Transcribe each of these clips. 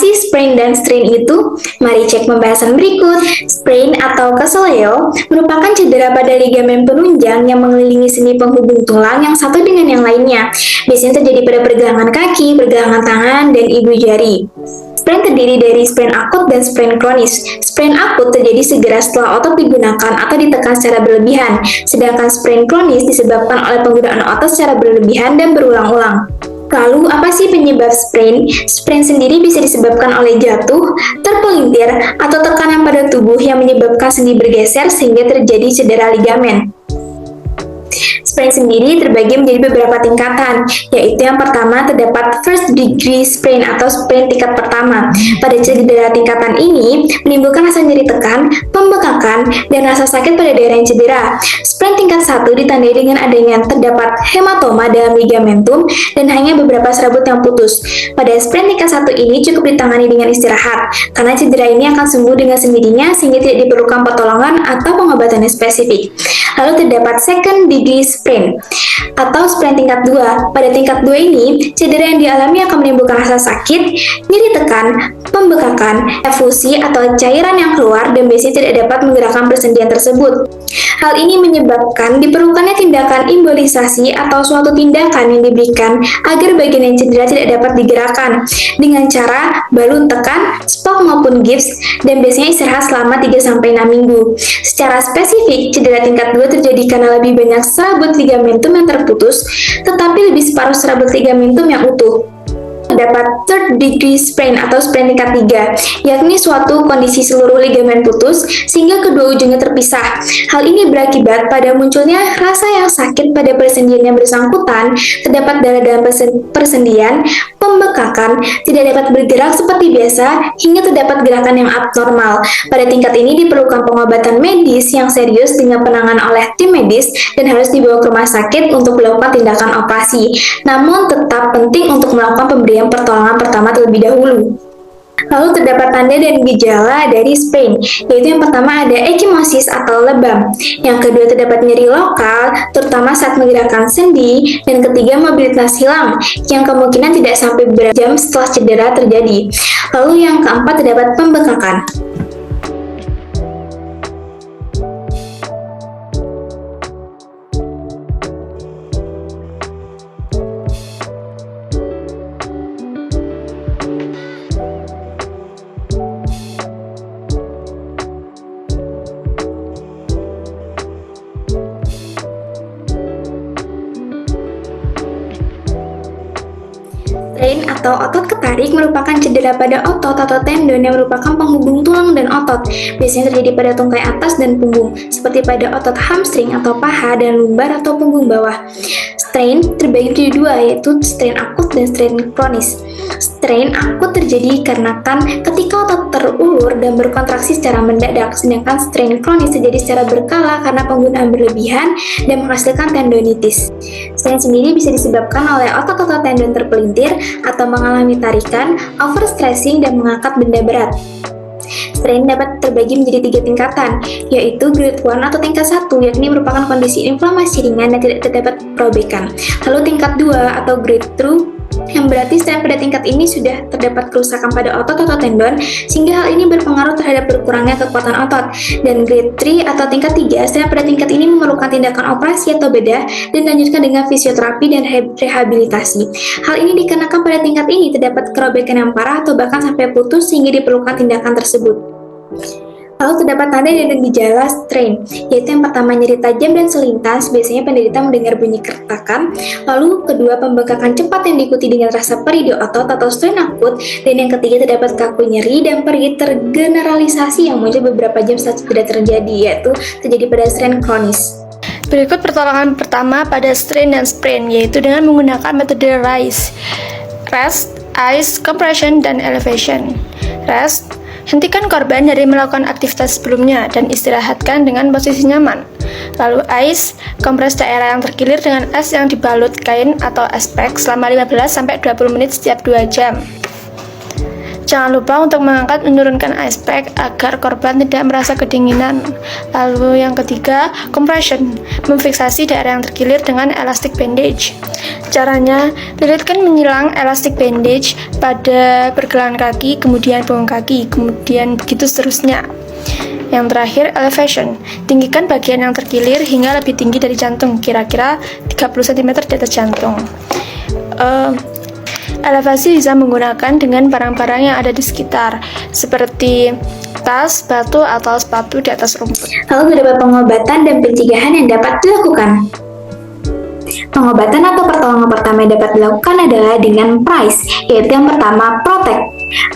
sih sprain dan strain itu? Mari cek pembahasan berikut. Sprain atau keseleo merupakan cedera pada ligamen penunjang yang mengelilingi sendi penghubung tulang yang satu dengan yang lainnya. Biasanya terjadi pada pergelangan kaki, pergelangan tangan, dan ibu jari. Sprain terdiri dari sprain akut dan sprain kronis. Sprain akut terjadi segera setelah otot digunakan atau ditekan secara berlebihan, sedangkan sprain kronis disebabkan oleh penggunaan otot secara berlebihan dan berulang-ulang. Lalu, apa sih penyebab sprain? Sprain sendiri bisa disebabkan oleh jatuh, terpelintir, atau tekanan pada tubuh yang menyebabkan sendi bergeser sehingga terjadi cedera ligamen. Sprain sendiri terbagi menjadi beberapa tingkatan, yaitu yang pertama terdapat first degree sprain atau sprain tingkat pertama. Pada cedera tingkatan ini menimbulkan rasa nyeri tekan, pembekakan, dan rasa sakit pada daerah yang cedera. Sprain tingkat 1 ditandai dengan adanya terdapat hematoma dalam ligamentum dan hanya beberapa serabut yang putus. Pada sprain tingkat 1 ini cukup ditangani dengan istirahat, karena cedera ini akan sembuh dengan sendirinya sehingga tidak diperlukan pertolongan atau pengobatan yang spesifik. Lalu terdapat second degree sprain atau sprain tingkat 2. Pada tingkat 2 ini, cedera yang dialami akan menimbulkan rasa sakit, nyeri tekan, pembekakan, efusi atau cairan yang keluar dan biasanya tidak dapat menggerakkan persendian tersebut. Hal ini menyebabkan diperlukannya tindakan embolisasi atau suatu tindakan yang diberikan agar bagian yang cedera tidak dapat digerakkan dengan cara balun tekan, spok maupun gips, dan biasanya istirahat selama 3-6 minggu. Secara spesifik, cedera tingkat 2 terjadi karena lebih banyak serabut ligamentum yang terputus, tetapi lebih separuh serabut ligamentum yang utuh. Terdapat third degree sprain atau sprain tingkat 3, yakni suatu kondisi seluruh ligamen putus sehingga kedua ujungnya terpisah. Hal ini berakibat pada munculnya rasa yang sakit pada persendian yang bersangkutan, terdapat darah dalam persendian, pembekakan, tidak dapat bergerak seperti biasa, hingga terdapat gerakan yang abnormal. Pada tingkat ini diperlukan pengobatan medis yang serius dengan penanganan oleh tim medis dan harus dibawa ke rumah sakit untuk melakukan tindakan operasi. Namun tetap penting untuk melakukan pemberian pertolongan pertama terlebih dahulu. Lalu terdapat tanda dan gejala dari sprain, yaitu yang pertama ada ekimosis atau lebam, yang kedua terdapat nyeri lokal, terutama saat menggerakkan sendi, dan ketiga mobilitas hilang, yang kemungkinan tidak sampai beberapa jam setelah cedera terjadi. Lalu yang keempat terdapat pembekakan. Strain atau otot ketarik merupakan cedera pada otot atau tendon yang merupakan penghubung tulang dan otot. Biasanya terjadi pada tungkai atas dan punggung, seperti pada otot hamstring atau paha dan lumbar atau punggung bawah. Strain terbagi menjadi dua, yaitu strain akut dan strain kronis. Strain akut terjadi karena ketika otot terulur dan berkontraksi secara mendadak, sedangkan strain kronis terjadi secara berkala karena penggunaan berlebihan dan menghasilkan tendonitis. Strain sendiri bisa disebabkan oleh otot-otot tendon terpelintir atau mengalami tarikan, overstressing, dan mengangkat benda berat. Strain dapat terbagi menjadi 3 tingkatan, yaitu grade 1 atau tingkat 1, yakni merupakan kondisi inflamasi ringan dan tidak terdapat perobekan. Lalu tingkat 2 atau grade 2, yang berarti strain pada tingkat ini sudah terdapat kerusakan pada otot atau tendon, sehingga hal ini berpengaruh terhadap berkurangnya kekuatan otot. Dan grade 3 atau tingkat 3, strain pada tingkat ini memerlukan tindakan operasi atau bedah dan dilanjutkan dengan fisioterapi dan rehabilitasi. Hal ini dikarenakan pada tingkat ini terdapat kerobekan yang parah atau bahkan sampai putus sehingga diperlukan tindakan tersebut. Lalu terdapat tanda dan gejala strain, yaitu yang pertama nyeri tajam dan selintas, biasanya penderita mendengar bunyi keretakan. Lalu kedua pembengkakan cepat yang diikuti dengan rasa perih di otot atau strain akut, dan yang ketiga terdapat kaku nyeri dan perih tergeneralisasi yang muncul beberapa jam setelah cedera terjadi, yaitu terjadi pada strain kronis. Berikut pertolongan pertama pada strain dan sprain, yaitu dengan menggunakan metode RICE, Rest, Ice, Compression, dan Elevation. Rest, hentikan korban dari melakukan aktivitas sebelumnya dan istirahatkan dengan posisi nyaman. Lalu ice, kompres daerah yang terkilir dengan es yang dibalut kain atau es pack selama 15-20 menit setiap 2 jam. Jangan lupa untuk mengangkat menurunkan ice pack agar korban tidak merasa kedinginan. Lalu yang ketiga, compression, memfiksasi daerah yang terkilir dengan elastic bandage. Caranya, lilitkan menyilang elastic bandage pada pergelangan kaki, kemudian punggung kaki, kemudian begitu seterusnya. Yang terakhir, elevation, tinggikan bagian yang terkilir hingga lebih tinggi dari jantung, kira-kira 30 cm di atas jantung. Elevasi bisa menggunakan dengan barang-barang yang ada di sekitar, seperti tas, batu, atau sepatu di atas rumput. Lalu beberapa pengobatan dan pencegahan yang dapat dilakukan. Pengobatan atau pertolongan pertama yang dapat dilakukan adalah dengan PRICE, yaitu yang pertama, protect.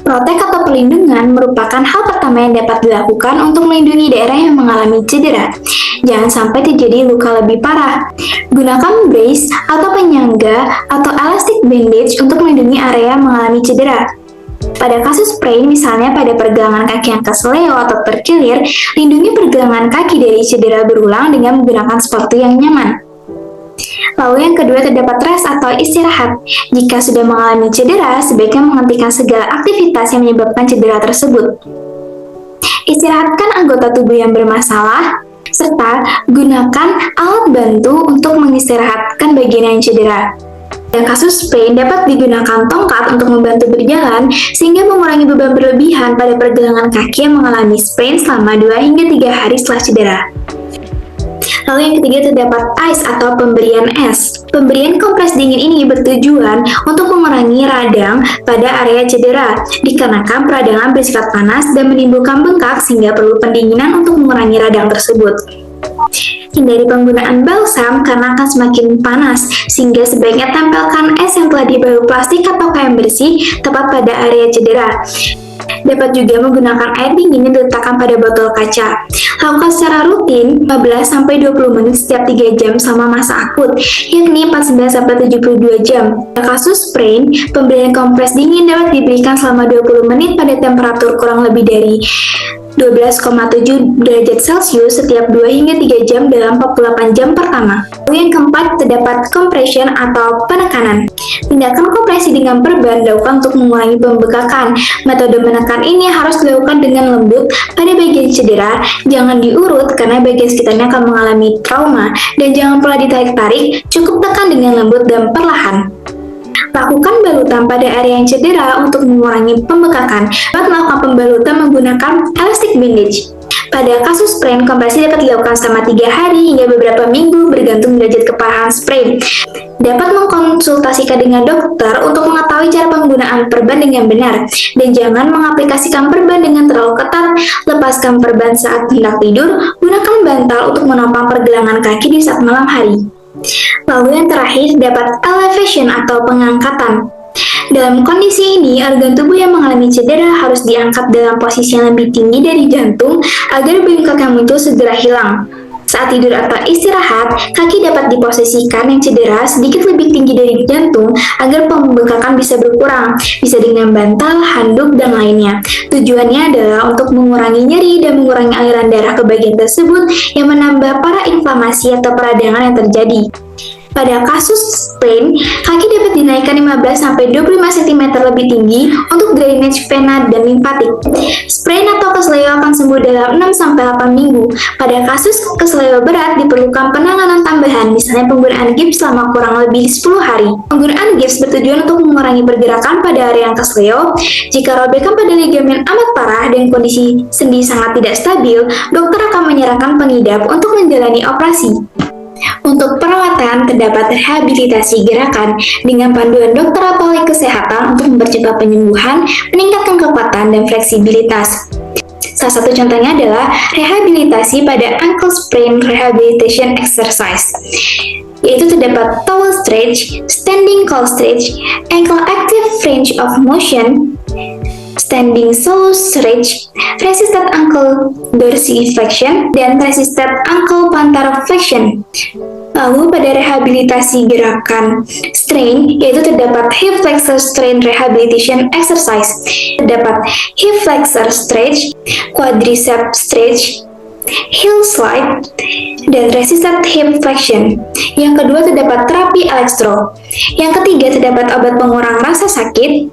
Protect atau perlindungan merupakan hal pertama yang dapat dilakukan untuk melindungi daerah yang mengalami cedera. Jangan sampai terjadi luka lebih parah. Gunakan brace atau penyangga atau elastic bandage untuk melindungi area yang mengalami cedera. Pada kasus sprain, misalnya pada pergelangan kaki yang kesleo atau terkilir, lindungi pergelangan kaki dari cedera berulang dengan menggunakan sepatu yang nyaman. Lalu yang kedua, terdapat rest atau istirahat. Jika sudah mengalami cedera, sebaiknya menghentikan segala aktivitas yang menyebabkan cedera tersebut. Istirahatkan anggota tubuh yang bermasalah, serta gunakan alat bantu untuk mengistirahatkan bagian yang cedera. Pada kasus sprain, dapat digunakan tongkat untuk membantu berjalan sehingga mengurangi beban berlebihan pada pergelangan kaki yang mengalami sprain selama 2 hingga 3 hari setelah cedera. Lalu yang ketiga, terdapat ice atau pemberian es. Pemberian kompres dingin ini bertujuan untuk mengurangi radang pada area cedera, dikarenakan peradangan bersifat panas dan menimbulkan bengkak sehingga perlu pendinginan untuk mengurangi radang tersebut. Hindari penggunaan balsam karena akan semakin panas, sehingga sebaiknya tempelkan es yang telah dibalut plastik atau kain bersih tepat pada area cedera. Dapat juga menggunakan air dingin yang diletakkan pada botol kaca. Lakukan secara rutin 15-20 menit setiap 3 jam selama masa akut, yakni 49-72 jam. Pada kasus sprain, pemberian kompres dingin dapat diberikan selama 20 menit pada temperatur kurang lebih dari 12,7 derajat Celcius setiap 2 hingga 3 jam dalam 48 jam pertama. Lalu yang keempat, terdapat compression atau penekanan. Tindakan kompresi dengan perban dilakukan untuk mengurangi pembekakan. Metode menekan ini harus dilakukan dengan lembut pada bagian cedera, jangan diurut karena bagian sekitarnya akan mengalami trauma, dan jangan pula ditarik-tarik, cukup tekan dengan lembut dan perlahan. Lakukan balutan pada area yang cedera untuk mengurangi pembekakan. Dapat melakukan pembalutan menggunakan elastic bandage. Pada kasus sprain, kompresi dapat dilakukan selama 3 hari hingga beberapa minggu bergantung derajat keparahan sprain. Dapat mengkonsultasikan dengan dokter untuk mengetahui cara penggunaan perban dengan benar, dan jangan mengaplikasikan perban dengan terlalu ketat. Lepaskan perban saat hendak tidur, gunakan bantal untuk menopang pergelangan kaki di saat malam hari. Lalu yang terakhir, dapat elevation atau pengangkatan. Dalam kondisi ini, organ tubuh yang mengalami cedera harus diangkat dalam posisi yang lebih tinggi dari jantung agar bengkak yang muncul segera hilang. Saat tidur atau istirahat, kaki dapat diposisikan yang cedera sedikit lebih tinggi dari jantung agar pembengkakan bisa berkurang, bisa dengan bantal, handuk, dan lainnya. Tujuannya adalah untuk mengurangi nyeri dan mengurangi aliran darah ke bagian tersebut yang menambah para inflamasi atau peradangan yang terjadi. Pada kasus sprain, kaki dapat dinaikkan 15-25 cm lebih tinggi untuk drainage vena dan limfatik. Sprain atau kesleo akan sembuh dalam 6-8 minggu. Pada kasus kesleo berat diperlukan penanganan tambahan, misalnya penggunaan gips selama kurang lebih 10 hari. Penggunaan gips bertujuan untuk mengurangi pergerakan pada area yang kesleo. Jika robekan pada ligamen amat parah dan kondisi sendi sangat tidak stabil, dokter akan menyarankan pengidap untuk menjalani operasi. Untuk perawatan, terdapat rehabilitasi gerakan dengan panduan dokter atau ahli kesehatan untuk mempercepat penyembuhan, meningkatkan kekuatan dan fleksibilitas. Salah satu contohnya adalah rehabilitasi pada ankle sprain rehabilitation exercise, yaitu terdapat towel stretch, standing call stretch, ankle active range of motion, standing solo stretch, resisted ankle dorsiflexion, dan resisted ankle plantar flexion. Lalu pada rehabilitasi gerakan strain, yaitu terdapat hip flexor strain rehabilitation exercise, terdapat hip flexor stretch, quadricep stretch, heel slide, dan resisted hip flexion. Yang kedua terdapat terapi elektro. Yang ketiga terdapat obat pengurang rasa sakit.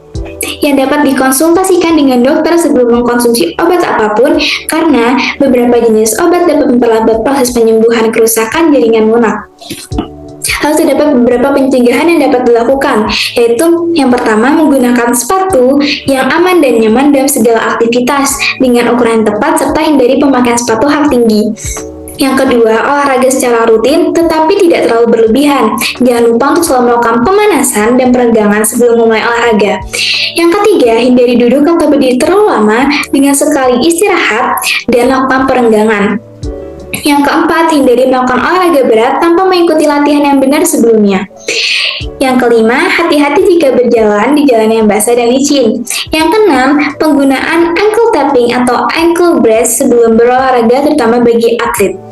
yang dapat dikonsultasikan dengan dokter sebelum mengkonsumsi obat apapun, karena beberapa jenis obat dapat memperlambat proses penyembuhan kerusakan jaringan lunak. Lalu terdapat beberapa pencegahan yang dapat dilakukan, yaitu yang pertama menggunakan sepatu yang aman dan nyaman dalam segala aktivitas dengan ukuran tepat serta hindari pemakaian sepatu hak tinggi. Yang kedua, olahraga secara rutin tetapi tidak terlalu berlebihan. Jangan lupa untuk selalu melakukan pemanasan dan peregangan sebelum memulai olahraga. Yang ketiga, hindari duduk atau berdiri terlalu lama dengan sekali istirahat dan lakukan perenggangan. Yang keempat, hindari melakukan olahraga berat tanpa mengikuti latihan yang benar sebelumnya. Yang kelima, hati-hati jika berjalan di jalan yang basah dan licin. Yang keenam, penggunaan ankle tapping atau ankle brace sebelum berolahraga terutama bagi atlet.